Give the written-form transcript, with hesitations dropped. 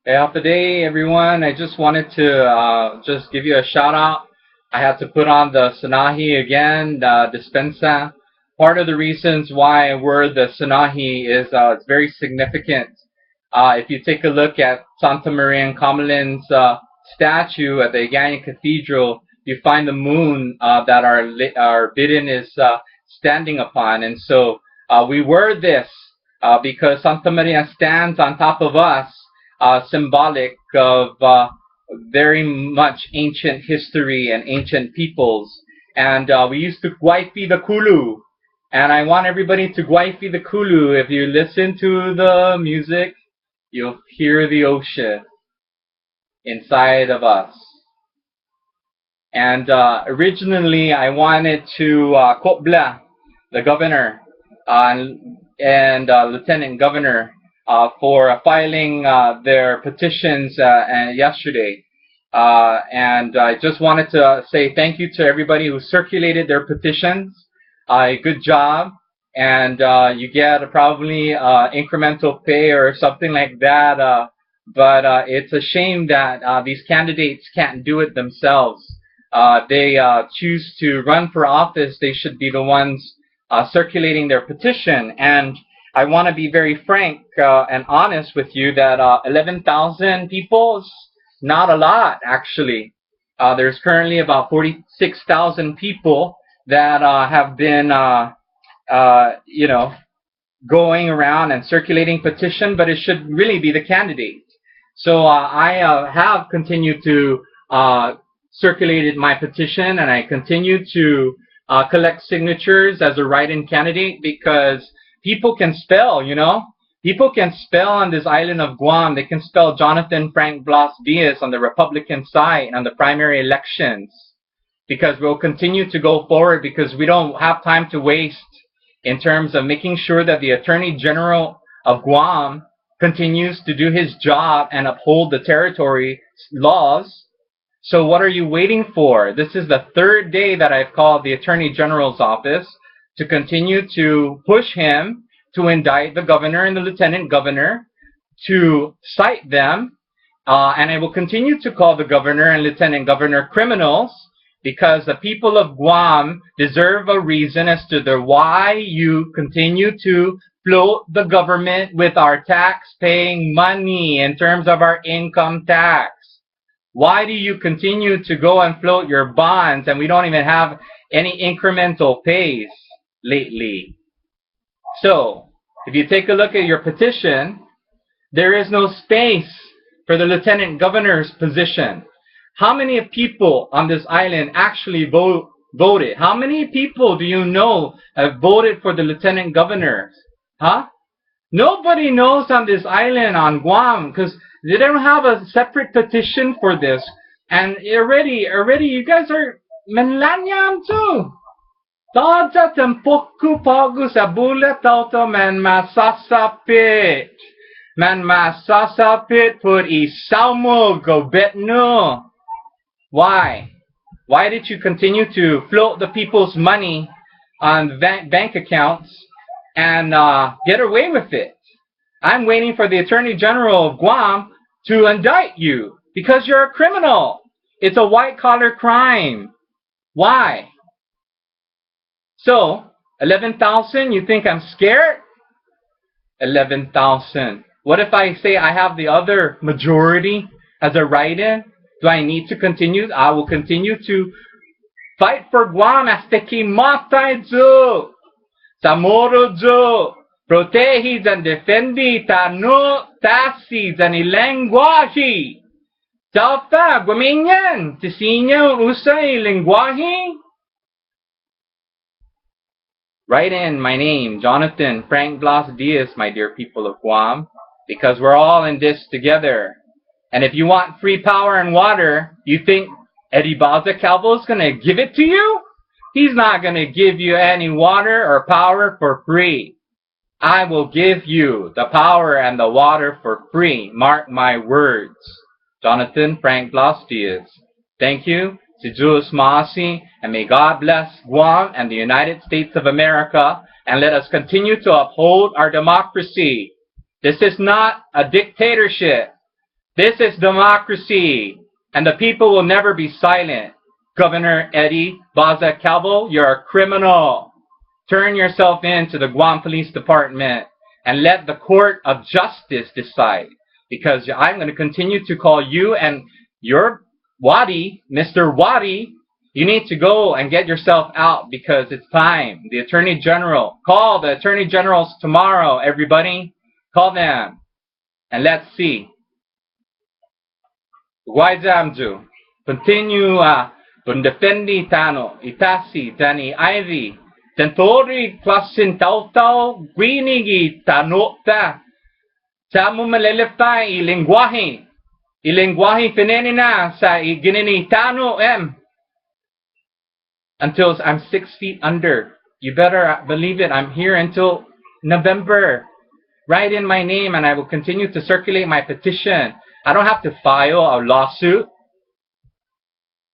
Today, everyone, I just wanted to just give you a shout out. I had to put on the Sanahi again, the dispensa. Part of the reasons why I wear the Sanahi is it's very significant. If you take a look at Santa Maria and Kamalin's statue at the Iganya Cathedral, you find the moon that our bidden is standing upon. And so we wear this because Santa Maria stands on top of us, symbolic of very much ancient history and ancient peoples. And we used to guayfi the kulu. And I want everybody to guayfi the kulu. If you listen to the music, you'll hear the ocean inside of us. And originally, I wanted to Kopla, the governor, and lieutenant governor, for filing their petitions yesterday. And I just wanted to say thank you to everybody who circulated their petitions. Good job. And you get probably incremental pay or something like that. But it's a shame that these candidates can't do it themselves. They choose to run for office. They should be the ones circulating their petition. And I want to be very frank and honest with you that 11,000 people is not a lot, actually. There's currently about 46,000 people that have been, going around and circulating petition, but it should really be the candidate. So I have continued to circulated my petition, and I continue to collect signatures as a write-in candidate because people can spell, People can spell on this island of Guam. They can spell Jonathan Frank Blas Diaz on the Republican side on the primary elections, because we'll continue to go forward because we don't have time to waste in terms of making sure that the Attorney General of Guam continues to do his job and uphold the territory laws. So what are you waiting for? This is the third day that I've called the Attorney General's office to continue to push him to indict the governor and the lieutenant governor, to cite them, and I will continue to call the governor and lieutenant governor criminals, because the people of Guam deserve a reason as to why you continue to float the government with our tax-paying money in terms of our income tax. Why do you continue to go and float your bonds and we don't even have any incremental pays lately? So, if you take a look at your petition, there is no space for the lieutenant governor's position. How many people on this island actually voted? How many people do you know have voted for the lieutenant governor? Huh? Nobody knows on this island on Guam because they don't have a separate petition for this. And already you guys are manlanyam too. Tadsa tempokku pagu sa bulat tauto man masasapit. Man masasapit put isaumo gobetno. Why? Why did you continue to float the people's money on bank accounts and get away with it? I'm waiting for the Attorney General of Guam to indict you because you're a criminal. It's a white-collar crime. Why? So, 11,000, you think I'm scared? 11,000. What if I say I have the other majority as a write-in? Do I need to continue? I will continue to fight for Guam hasta que matay jo. Chamorru jo. Protege and defendi tanu tasi and lenguaje. Tauta guminyan tisinyo usay lenguaje. Write in my name, Jonathan Frank Blas Diaz, my dear people of Guam, because we're all in this together. And if you want free power and water, you think Eddie Baza Calvo is going to give it to you? He's not going to give you any water or power for free. I will give you the power and the water for free. Mark my words. Jonathan Frank Blas Diaz. Thank you. Si Jules Maasi, and may God bless Guam and the United States of America, and let us continue to uphold our democracy. This is not a dictatorship. This is democracy, and the people will never be silent. Governor Eddie Baza Calvo, you're a criminal. Turn yourself in to the Guam Police Department and let the court of justice decide. Because I'm going to continue to call you and your Wadi, Mr. Wadi, you need to go and get yourself out because it's time. The Attorney General, call the Attorney Generals tomorrow, everybody. Call them and let's see. Guaidamju, continue defendi tano, itasi, tani ivy, tentori klasin tautau, gwinigi tanota, samu malelefta ilingwahi finenina sa iginini tano until I'm 6 feet under. You better believe it, I'm here until November. Write in my name and I will continue to circulate my petition. I don't have to file a lawsuit.